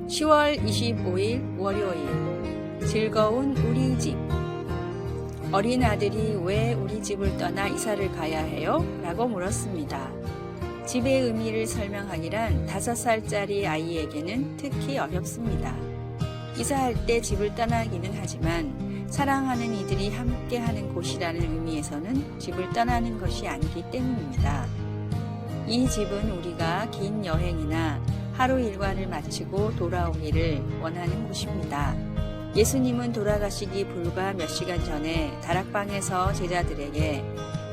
10월 25일 월요일 즐거운 우리 집. 어린 아들이 왜 우리 집을 떠나 이사를 가야 해요? 라고 물었습니다. 집의 의미를 설명하기란 5살짜리 아이에게는 특히 어렵습니다. 이사할 때 집을 떠나기는 하지만 사랑하는 이들이 함께하는 곳이라는 의미에서는 집을 떠나는 것이 아니기 때문입니다. 이 집은 우리가 긴 여행이나 하루 일과를 마치고 돌아오기를 원하는 곳입니다. 예수님은 돌아가시기 불과 몇 시간 전에 다락방에서 제자들에게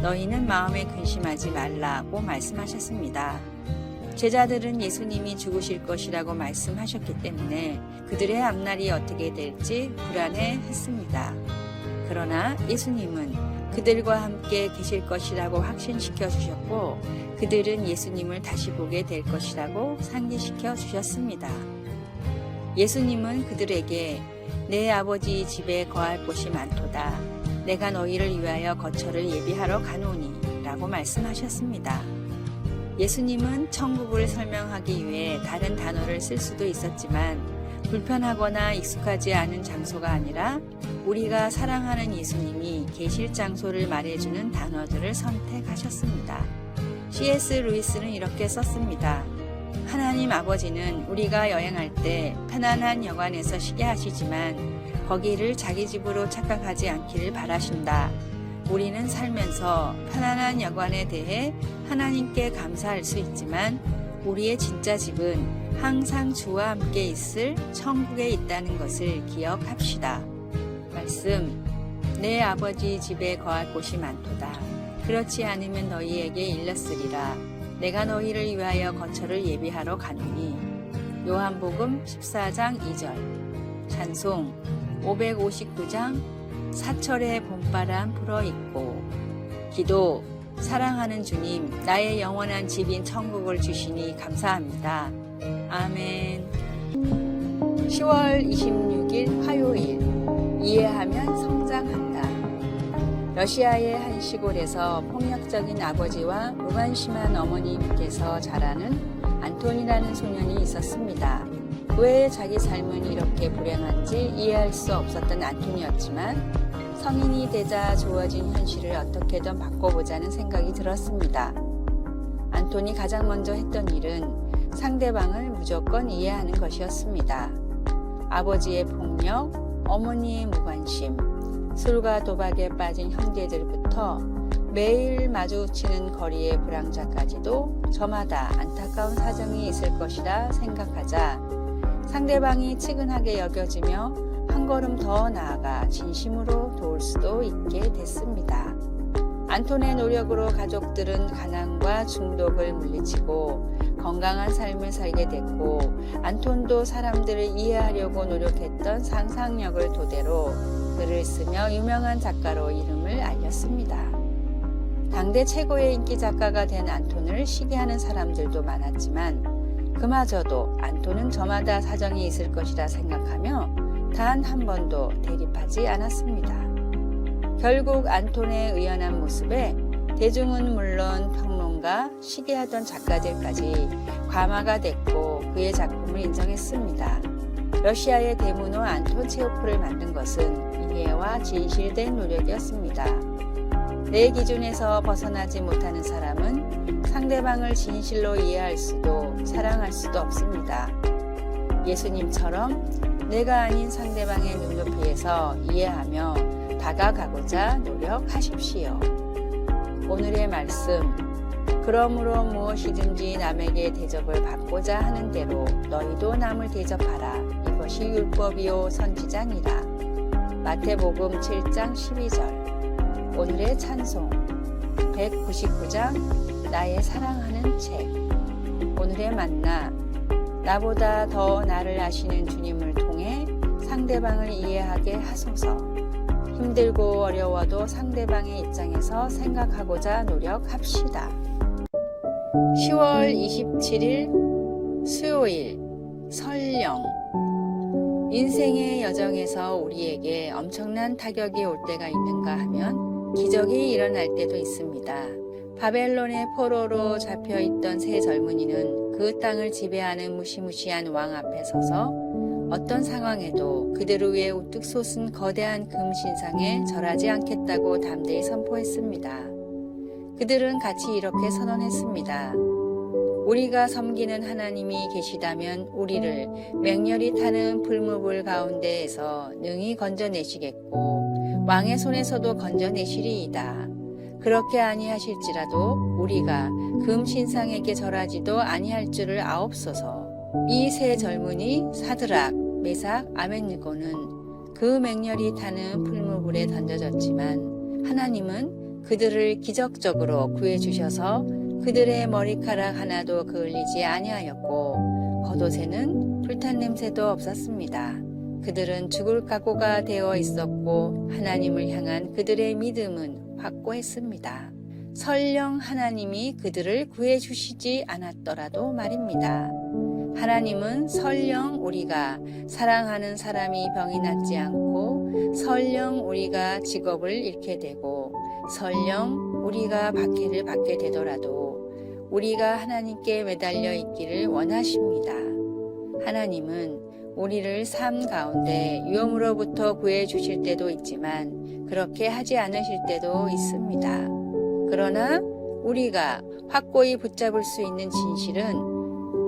너희는 마음에 근심하지 말라고 말씀하셨습니다. 제자들은 예수님이 죽으실 것이라고 말씀하셨기 때문에 그들의 앞날이 어떻게 될지 불안해했습니다. 그러나 예수님은 그들과 함께 계실 것이라고 확신시켜 주셨고 그들은 예수님을 다시 보게 될 것이라고 상기시켜 주셨습니다. 예수님은 그들에게 내 아버지 집에 거할 곳이 많도다. 내가 너희를 위하여 거처를 예비하러 가노니 라고 말씀하셨습니다. 예수님은 천국을 설명하기 위해 다른 단어를 쓸 수도 있었지만 불편하거나 익숙하지 않은 장소가 아니라 우리가 사랑하는 예수님이 계실 장소를 말해주는 단어들을 선택하셨습니다. C.S. 루이스는 이렇게 썼습니다. 하나님 아버지는 우리가 여행할 때 편안한 여관에서 쉬게 하시지만 거기를 자기 집으로 착각하지 않기를 바라신다. 우리는 살면서 편안한 여관에 대해 하나님께 감사할 수 있지만 우리의 진짜 집은 항상 주와 함께 있을 천국에 있다는 것을 기억합시다. 말씀, 내 아버지 집에 거할 곳이 많도다. 그렇지 않으면 너희에게 일렀으리라. 내가 너희를 위하여 거처를 예비하러 가노니. 요한복음 14장 2절. 찬송 559장 사철의 봄바람 불어있고. 기도, 사랑하는 주님, 나의 영원한 집인 천국을 주시니 감사합니다. 아멘. 10월 26일 화요일 이해하면 성장한다. 러시아의 한 시골에서 폭력적인 아버지와 무관심한 어머니께서 자라는 안톤이라는 소년이 있었습니다. 왜 자기 삶은 이렇게 불행한지 이해할 수 없었던 안톤이었지만 성인이 되자 주어진 현실을 어떻게든 바꿔보자는 생각이 들었습니다. 안톤이 가장 먼저 했던 일은 상대방을 무조건 이해하는 것이었습니다. 아버지의 폭력, 어머니의 무관심, 술과 도박에 빠진 형제들부터 매일 마주치는 거리의 불황자까지도 저마다 안타까운 사정이 있을 것이라 생각하자 상대방이 측은하게 여겨지며 한 걸음 더 나아가 진심으로 도울 수도 있게 됐습니다. 안톤의 노력으로 가족들은 가난과 중독을 물리치고 건강한 삶을 살게 됐고 안톤도 사람들을 이해하려고 노력했던 상상력을 토대로 글을 쓰며 유명한 작가로 이름을 알렸습니다. 당대 최고의 인기 작가가 된 안톤을 시기하는 사람들도 많았지만 그마저도 안톤은 저마다 사정이 있을 것이라 생각하며 단 한 번도 대립하지 않았습니다. 결국 안톤의 의연한 모습에 대중은 물론 평론가, 시기하던 작가들까지 감화가 됐고 그의 작품을 인정했습니다. 러시아의 대문호 안톤 체호프를 만든 것은 이해와 진실된 노력이었습니다. 내 기준에서 벗어나지 못하는 사람은 상대방을 진실로 이해할 수도 사랑할 수도 없습니다. 예수님처럼 내가 아닌 상대방의 눈높이에서 이해하며 다가가고자 노력하십시오. 오늘의 말씀, 그러므로 무엇이든지 남에게 대접을 받고자 하는 대로 너희도 남을 대접하라. 이것이 율법이요 선지자니라. 마태복음 7장 12절. 오늘의 찬송 199장 나의 사랑하는 책. 오늘의 만나, 나보다 더 나를 아시는 주님을 통해 상대방을 이해하게 하소서. 힘들고 어려워도 상대방의 입장에서 생각하고자 노력합시다. 10월 27일 수요일 설령. 인생의 여정에서 우리에게 엄청난 타격이 올 때가 있는가 하면 기적이 일어날 때도 있습니다. 바벨론의 포로로 잡혀있던 세 젊은이는 그 땅을 지배하는 무시무시한 왕 앞에 서서 어떤 상황에도 그들을 위해 우뚝 솟은 거대한 금 신상에 절하지 않겠다고 담대히 선포했습니다. 그들은 같이 이렇게 선언했습니다. 우리가 섬기는 하나님이 계시다면 우리를 맹렬히 타는 풀무불 가운데에서 능히 건져내시겠고 왕의 손에서도 건져내시리이다. 그렇게 아니하실지라도 우리가 금 신상에게 절하지도 아니할 줄을 아옵소서. 이 세 젊은이 사드락, 메삭, 아벳느고는 그 맹렬히 타는 풀무불에 던져졌지만 하나님은 그들을 기적적으로 구해주셔서 그들의 머리카락 하나도 그을리지 아니하였고 겉옷에는 불탄 냄새도 없었습니다. 그들은 죽을 각오가 되어 있었고 하나님을 향한 그들의 믿음은 확고했습니다. 설령 하나님이 그들을 구해주시지 않았더라도 말입니다. 하나님은 설령 우리가 사랑하는 사람이 병이 낫지 않고 설령 우리가 직업을 잃게 되고 설령 우리가 박해를 받게 되더라도 우리가 하나님께 매달려 있기를 원하십니다. 하나님은 우리를 삶 가운데 위험으로부터 구해 주실 때도 있지만 그렇게 하지 않으실 때도 있습니다. 그러나 우리가 확고히 붙잡을 수 있는 진실은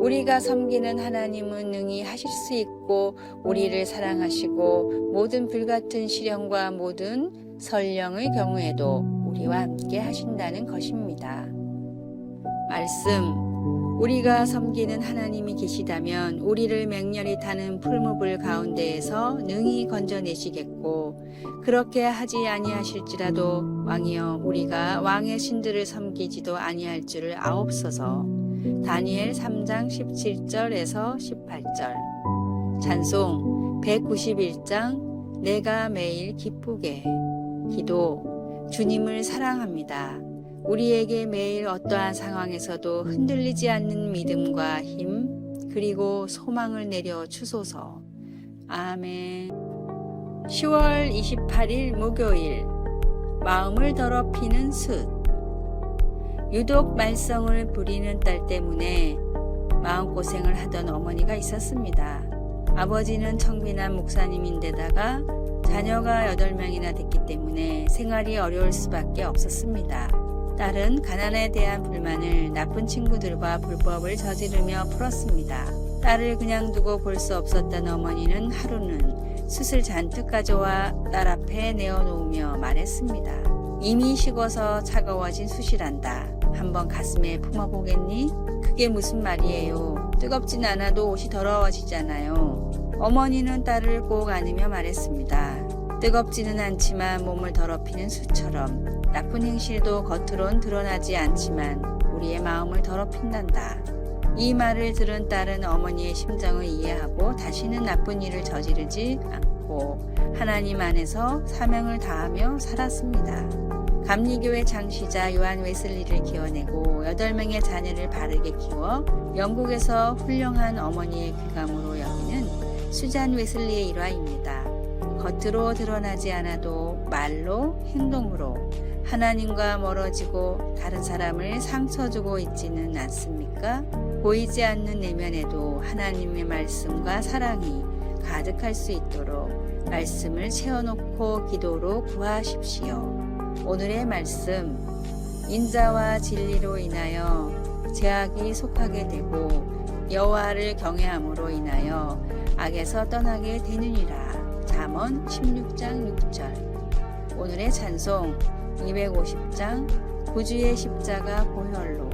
우리가 섬기는 하나님은 능히 하실 수 있고 우리를 사랑하시고 모든 불같은 시련과 모든 설령의 경우에도 우리와 함께 하신다는 것입니다. 말씀. 우리가 섬기는 하나님이 계시다면 우리를 맹렬히 타는 풀무불 가운데에서 능히 건져내시겠고 그렇게 하지 아니하실지라도 왕이여 우리가 왕의 신들을 섬기지도 아니할 줄을 아옵소서. 다니엘 3장 17절에서 18절. 찬송 191장 내가 매일 기쁘게. 기도. 주님을 사랑합니다. 우리에게 매일 어떠한 상황에서도 흔들리지 않는 믿음과 힘 그리고 소망을 내려 주소서. 아멘. 10월 28일 목요일. 마음을 더럽히는 숫. 유독 말썽을 부리는 딸 때문에 마음고생을 하던 어머니가 있었습니다. 아버지는 청빈한 목사님인데다가 자녀가 8명이나 됐기 때문에 생활이 어려울 수밖에 없었습니다. 딸은 가난에 대한 불만을 나쁜 친구들과 불법을 저지르며 풀었습니다. 딸을 그냥 두고 볼 수 없었던 어머니는 하루는 숯을 잔뜩 가져와 딸 앞에 내어놓으며 말했습니다. 이미 식어서 차가워진 숯이란다. 한번 가슴에 품어보겠니? 그게 무슨 말이에요. 뜨겁진 않아도 옷이 더러워지잖아요. 어머니는 딸을 꼭 안으며 말했습니다. 뜨겁지는 않지만 몸을 더럽히는 숯처럼 나쁜 행실도 겉으론 드러나지 않지만 우리의 마음을 더럽힌단다. 이 말을 들은 딸은 어머니의 심정을 이해하고 다시는 나쁜 일을 저지르지 않고 하나님 안에서 사명을 다하며 살았습니다. 감리교회 창시자 요한 웨슬리를 키워내고 8명의 자녀를 바르게 키워 영국에서 훌륭한 어머니의 귀감으로 여기는 수잔 웨슬리의 일화입니다. 겉으로 드러나지 않아도 말로 행동으로 하나님과 멀어지고 다른 사람을 상처 주고 있지는 않습니까? 보이지 않는 내면에도 하나님의 말씀과 사랑이 가득할 수 있도록 말씀을 채워놓고 기도로 구하십시오. 오늘의 말씀. 인자와 진리로 인하여 제약이 속하게 되고 여호와를 경외함으로 인하여 악에서 떠나게 되느니라. 잠언 16장 6절. 오늘의 찬송 250장 구주의 십자가 보혈로.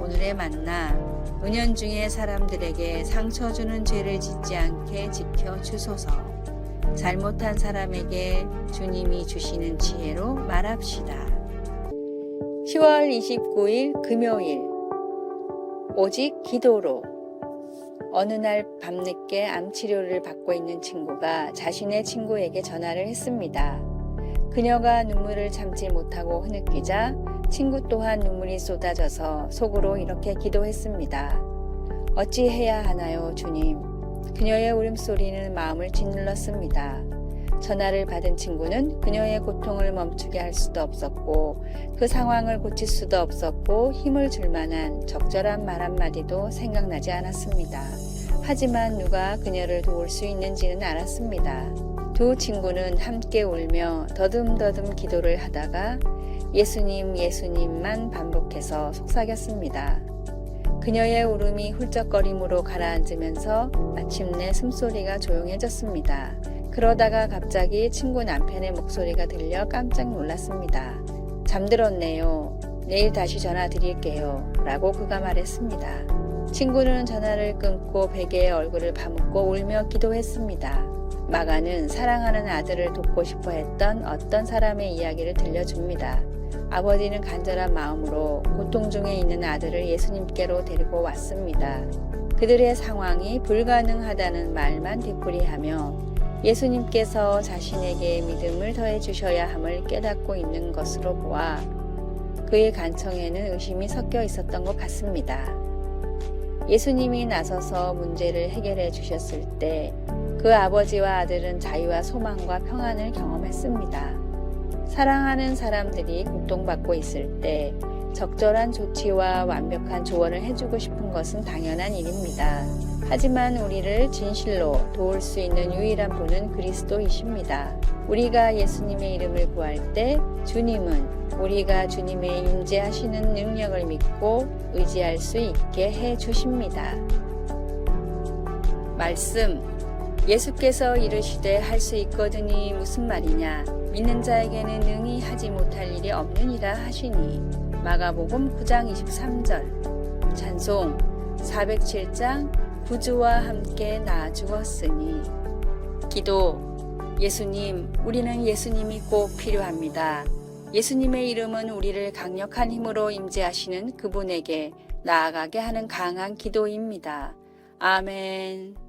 오늘의 만나. 은연중에 사람들에게 상처 주는 죄를 짓지 않게 지켜주소서. 잘못한 사람에게 주님이 주시는 지혜로 말합시다. 10월 29일 금요일. 오직 기도로. 어느 날 밤늦게 암치료를 받고 있는 친구가 자신의 친구에게 전화를 했습니다. 그녀가 눈물을 참지 못하고 흐느끼자 친구 또한 눈물이 쏟아져서 속으로 이렇게 기도했습니다. 어찌해야 하나요, 주님? 그녀의 울음소리는 마음을 짓눌렀습니다. 전화를 받은 친구는 그녀의 고통을 멈추게 할 수도 없었고 그 상황을 고칠 수도 없었고 힘을 줄 만한 적절한 말 한마디도 생각나지 않았습니다. 하지만 누가 그녀를 도울 수 있는지는 알았습니다. 두 친구는 함께 울며 더듬더듬 기도를 하다가 예수님, 예수님만 반복해서 속삭였습니다. 그녀의 울음이 훌쩍거림으로 가라앉으면서 마침내 숨소리가 조용해졌습니다. 그러다가 갑자기 친구 남편의 목소리가 들려 깜짝 놀랐습니다. 잠들었네요. 내일 다시 전화 드릴게요. 라고 그가 말했습니다. 친구는 전화를 끊고 베개에 얼굴을 파묻고 울며 기도했습니다. 마가는 사랑하는 아들을 돕고 싶어 했던 어떤 사람의 이야기를 들려줍니다. 아버지는 간절한 마음으로 고통 중에 있는 아들을 예수님께로 데리고 왔습니다. 그들의 상황이 불가능하다는 말만 되풀이하며 예수님께서 자신에게 믿음을 더해 주셔야 함을 깨닫고 있는 것으로 보아 그의 간청에는 의심이 섞여 있었던 것 같습니다. 예수님이 나서서 문제를 해결해 주셨을 때 그 아버지와 아들은 자유와 소망과 평안을 경험했습니다. 사랑하는 사람들이 고통받고 있을 때 적절한 조치와 완벽한 조언을 해주고 싶은 것은 당연한 일입니다. 하지만 우리를 진실로 도울 수 있는 유일한 분은 그리스도이십니다. 우리가 예수님의 이름을 구할 때 주님은 우리가 주님의 임재하시는 능력을 믿고 의지할 수 있게 해 주십니다. 말씀. 예수께서 이르시되 할 수 있거든이 무슨 말이냐? 믿는 자에게는 능히 하지 못할 일이 없느니라 하시니. 마가복음 9장 23절. 찬송 407장 구주와 함께 나 죽었으니. 기도. 예수님, 우리는 예수님이 꼭 필요합니다. 예수님의 이름은 우리를 강력한 힘으로 임재하시는 그분에게 나아가게 하는 강한 기도입니다. 아멘.